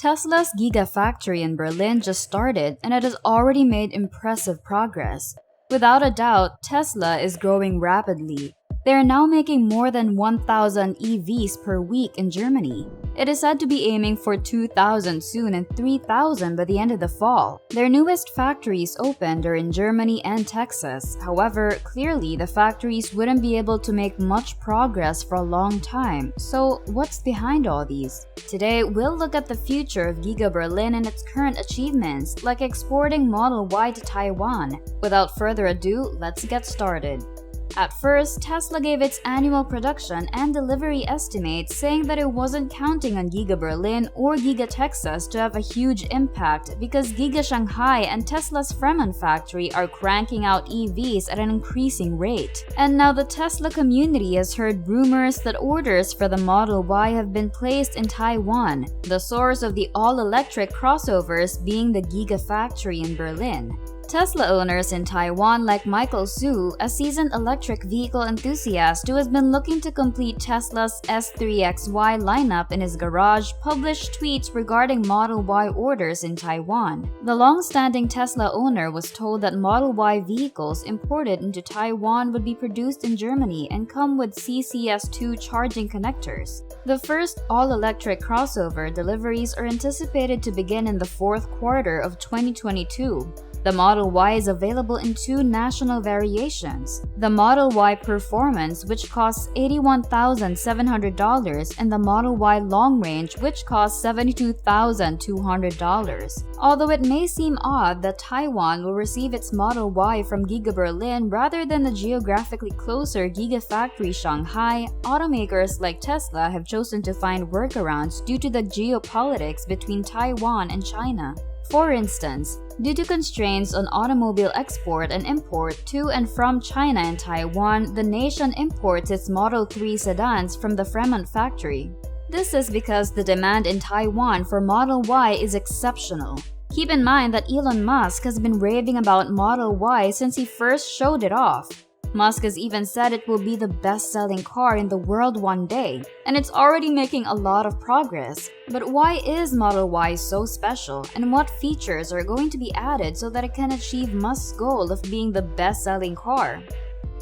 Tesla's Gigafactory in Berlin just started and it has already made impressive progress. Without a doubt, Tesla is growing rapidly. They are now making more than 1,000 EVs per week in Germany. It is said to be aiming for 2,000 soon and 3,000 by the end of the fall. Their newest factories opened are in Germany and Texas. However, clearly the factories wouldn't be able to make much progress for a long time. So what's behind all these? Today, we'll look at the future of Giga Berlin and its current achievements, like exporting Model Y to Taiwan. Without further ado, let's get started. At first, Tesla gave its annual production and delivery estimates, saying that it wasn't counting on Giga Berlin or Giga Texas to have a huge impact because Giga Shanghai and Tesla's Fremont factory are cranking out EVs at an increasing rate. And now the Tesla community has heard rumors that orders for the Model Y have been placed in Taiwan, the source of the all-electric crossovers being the Gigafactory in Berlin. Tesla owners in Taiwan like Michael Su, a seasoned electric vehicle enthusiast who has been looking to complete Tesla's S3XY lineup in his garage, published tweets regarding Model Y orders in Taiwan. The long-standing Tesla owner was told that Model Y vehicles imported into Taiwan would be produced in Germany and come with CCS2 charging connectors. The first all-electric crossover deliveries are anticipated to begin in the fourth quarter of 2022. The Model Y is available in two national variations: the Model Y Performance, which costs $81,700, and the Model Y Long Range, which costs $72,200. Although it may seem odd that Taiwan will receive its Model Y from Giga Berlin rather than the geographically closer Gigafactory Shanghai, automakers like Tesla have chosen to find workarounds due to the geopolitics between Taiwan and China. For instance, due to constraints on automobile export and import to and from China and Taiwan, the nation imports its Model 3 sedans from the Fremont factory. This is because the demand in Taiwan for Model Y is exceptional. Keep in mind that Elon Musk has been raving about Model Y since he first showed it off. Musk has even said it will be the best-selling car in the world one day, and it's already making a lot of progress. But why is Model Y so special, and what features are going to be added so that it can achieve Musk's goal of being the best-selling car?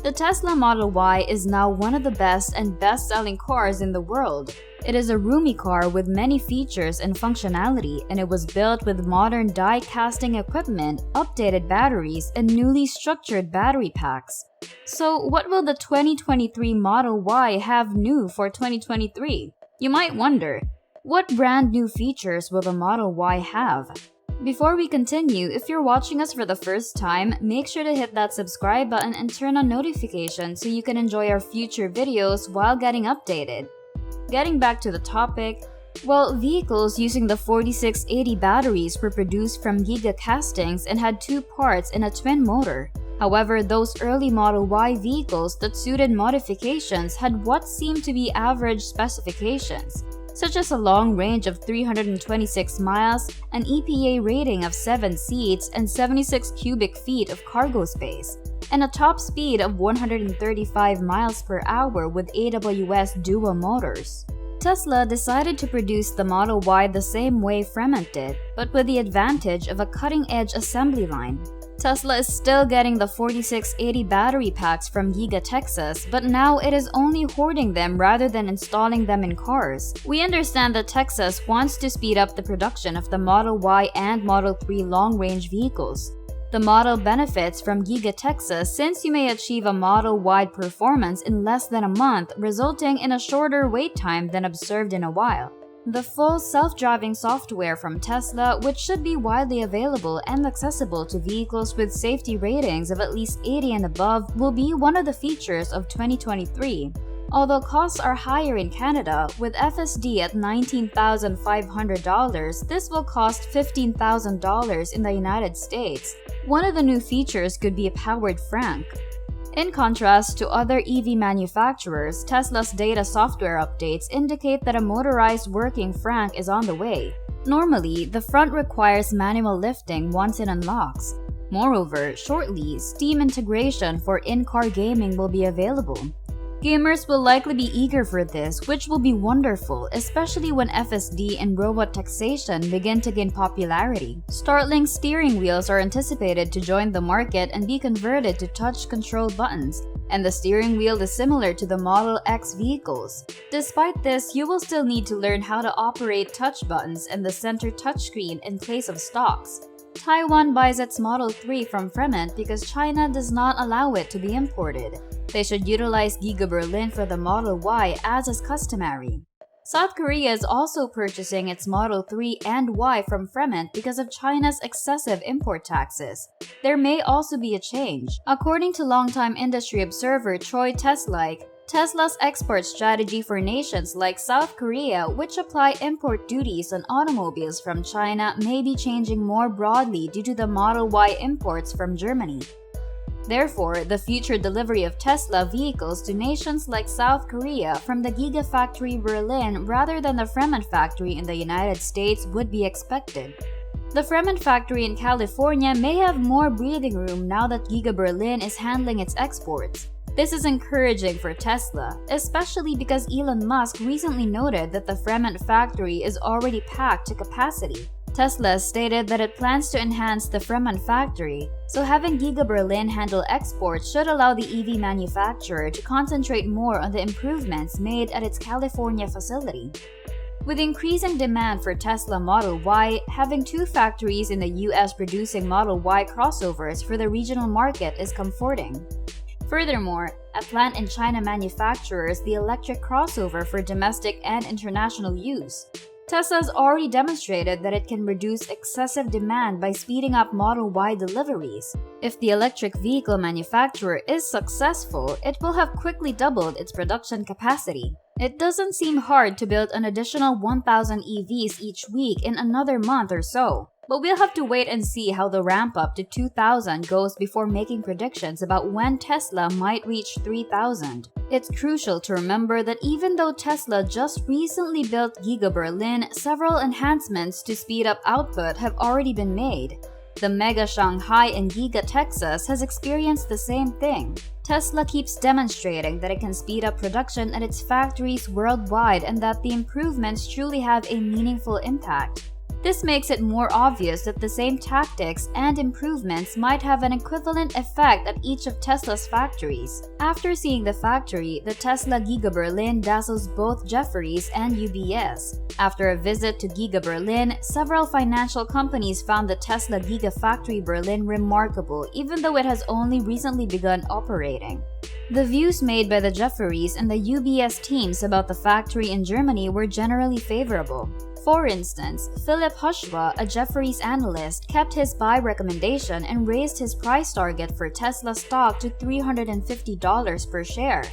The Tesla Model Y is now one of the best and best-selling cars in the world. It is a roomy car with many features and functionality, and it was built with modern die-casting equipment, updated batteries, and newly structured battery packs. So what will the 2023 Model Y have new for 2023? You might wonder, what brand new features will the Model Y have? Before we continue, if you're watching us for the first time, make sure to hit that subscribe button and turn on notifications so you can enjoy our future videos while getting updated. Getting back to the topic, well, vehicles using the 4680 batteries were produced from Giga castings and had two parts and a twin motor. However, those early Model Y vehicles that suited modifications had what seemed to be average specifications, such as a long range of 326 miles, an EPA rating of 7 seats and 76 cubic feet of cargo space, and a top speed of 135 miles per hour with AWS dual motors. Tesla decided to produce the Model Y the same way Fremont did, but with the advantage of a cutting-edge assembly line. Tesla is still getting the 4680 battery packs from Giga Texas, but now it is only hoarding them rather than installing them in cars. We understand that Texas wants to speed up the production of the Model Y and Model 3 long-range vehicles. The model benefits from Giga Texas since you may achieve a model-wide performance in less than a month, resulting in a shorter wait time than observed in a while. The full self-driving software from Tesla, which should be widely available and accessible to vehicles with safety ratings of at least 80 and above, will be one of the features of 2023. Although costs are higher in Canada, with FSD at $19,500, this will cost $15,000 in the United States. One of the new features could be a powered Frank. In contrast to other EV manufacturers, Tesla's data software updates indicate that a motorized working Frank is on the way. Normally, the front requires manual lifting once it unlocks. Moreover, shortly, Steam integration for in-car gaming will be available. Gamers will likely be eager for this, which will be wonderful, especially when FSD and robot taxation begin to gain popularity. Starlink's steering wheels are anticipated to join the market and be converted to touch control buttons, and the steering wheel is similar to the Model X vehicles. Despite this, you will still need to learn how to operate touch buttons and the center touchscreen in place of stocks. Taiwan buys its Model 3 from Fremont because China does not allow it to be imported. They should utilize Giga Berlin for the Model Y as is customary. South Korea is also purchasing its Model 3 and Y from Fremont because of China's excessive import taxes. There may also be a change. According to longtime industry observer Troy Teslike, Tesla's export strategy for nations like South Korea, which apply import duties on automobiles from China, may be changing more broadly due to the Model Y imports from Germany. Therefore, the future delivery of Tesla vehicles to nations like South Korea from the Gigafactory Berlin rather than the Fremont factory in the United States would be expected. The Fremont factory in California may have more breathing room now that Giga Berlin is handling its exports. This is encouraging for Tesla, especially because Elon Musk recently noted that the Fremont factory is already packed to capacity. Tesla stated that it plans to enhance the Fremont factory, so having Giga Berlin handle exports should allow the EV manufacturer to concentrate more on the improvements made at its California facility. With increasing demand for Tesla Model Y, having two factories in the US producing Model Y crossovers for the regional market is comforting. Furthermore, a plant in China manufactures the electric crossover for domestic and international use. Tesla has already demonstrated that it can reduce excessive demand by speeding up Model Y deliveries. If the electric vehicle manufacturer is successful, it will have quickly doubled its production capacity. It doesn't seem hard to build an additional 1,000 EVs each week in another month or so. But we'll have to wait and see how the ramp up to 2,000 goes before making predictions about when Tesla might reach 3,000. It's crucial to remember that even though Tesla just recently built Giga Berlin, several enhancements to speed up output have already been made. The Mega Shanghai and Giga Texas has experienced the same thing. Tesla keeps demonstrating that it can speed up production at its factories worldwide and that the improvements truly have a meaningful impact. This makes it more obvious that the same tactics and improvements might have an equivalent effect at each of Tesla's factories. After seeing the factory, the Tesla Giga Berlin dazzles both Jefferies and UBS. After a visit to Giga Berlin, several financial companies found the Tesla Gigafactory Berlin remarkable even though it has only recently begun operating. The views made by the Jefferies and the UBS teams about the factory in Germany were generally favorable. For instance, Philip Hushwa, a Jefferies analyst, kept his buy recommendation and raised his price target for Tesla stock to $350 per share.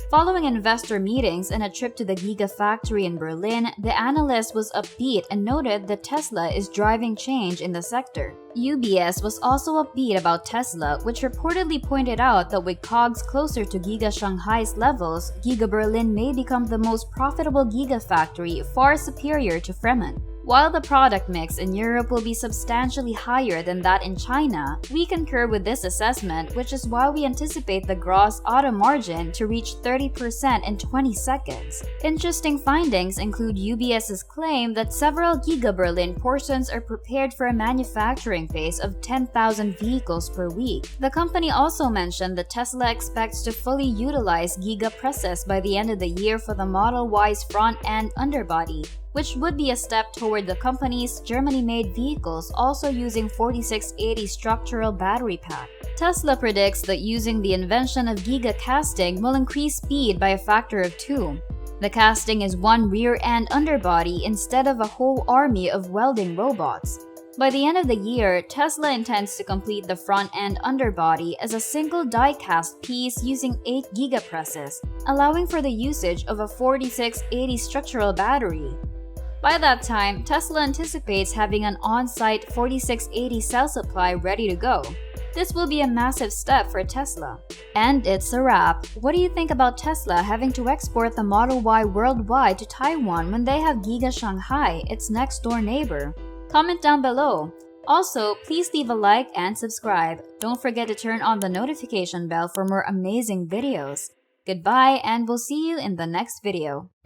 Following investor meetings and a trip to the Gigafactory in Berlin, the analyst was upbeat and noted that Tesla is driving change in the sector. UBS was also upbeat about Tesla, which reportedly pointed out that with COGS closer to Giga Shanghai's levels, Giga Berlin may become the most profitable Gigafactory, far superior to Fremont. While the product mix in Europe will be substantially higher than that in China, we concur with this assessment, which is why we anticipate the gross auto margin to reach 30% in 20 seconds. Interesting findings include UBS's claim that several Giga Berlin portions are prepared for a manufacturing pace of 10,000 vehicles per week. The company also mentioned that Tesla expects to fully utilize Giga presses by the end of the year for the Model Y's front and underbody, which would be a step toward the company's Germany-made vehicles also using 4680 structural battery pack. Tesla predicts that using the invention of Giga casting will increase speed by a factor of 2. The casting is one rear and underbody instead of a whole army of welding robots. By the end of the year, Tesla intends to complete the front and underbody as a single die-cast piece using 8 gigapresses, allowing for the usage of a 4680 structural battery. By that time, Tesla anticipates having an on-site 4680 cell supply ready to go. This will be a massive step for Tesla. And it's a wrap. What do you think about Tesla having to export the Model Y worldwide to Taiwan when they have Giga Shanghai, its next-door neighbor? Comment down below. Also, please leave a like and subscribe. Don't forget to turn on the notification bell for more amazing videos. Goodbye, and we'll see you in the next video.